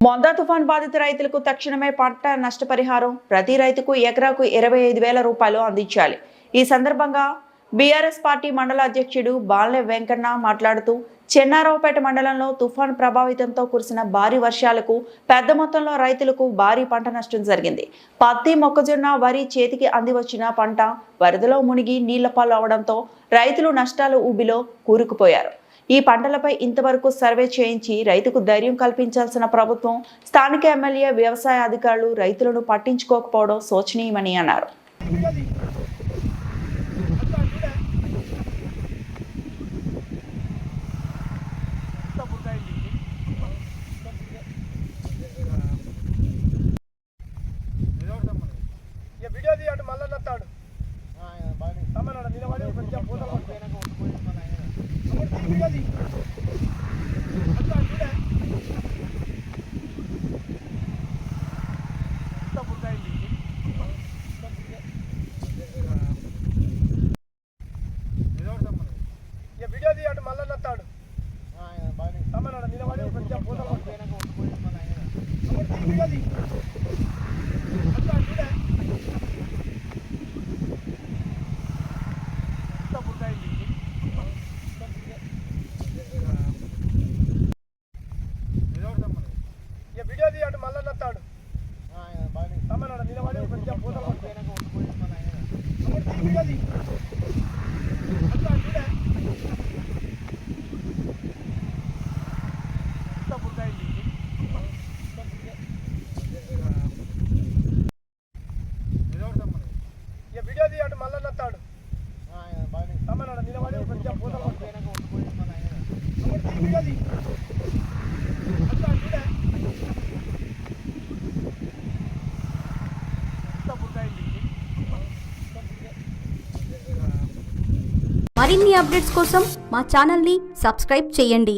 Montha తుఫాన్ బాధిత రైతులకు తక్షణమే పంట నష్టపరిహారం ప్రతి రైతుకు ఎకరాకు 25,000 రూపాయలు అందించాలి. ఈ సందర్భంగా బీఆర్ఎస్ పార్టీ మండల అధ్యక్షుడు బాల్నె వెంకన్న మాట్లాడుతూ చెన్నారావుపేట మండలంలో తుఫాన్ ప్రభావితంతో కురిసిన భారీ వర్షాలకు పెద్ద మొత్తంలో రైతులకు భారీ పంట నష్టం జరిగింది. పత్తి, మొక్కజొన్న, వరి చేతికి అందివచ్చిన పంట వరదలో మునిగి నీళ్లపాలు అవడంతో రైతులు నష్టాల ఊబిలో కూరుకుపోయారు. ఈ పంటలపై ఇంతవరకు సర్వే చేయించి రైతుకు ధైర్యం కల్పించాల్సిన ప్రభుత్వం, స్థానిక ఎమ్మెల్యే, వ్యవసాయ అధికారులు రైతులను పట్టించుకోకపోవడం శోచనీయమని అన్నారు. మరిన్ని అప్డేట్స్ కోసం మా ఛానల్ని సబ్స్క్రైబ్ చేయండి.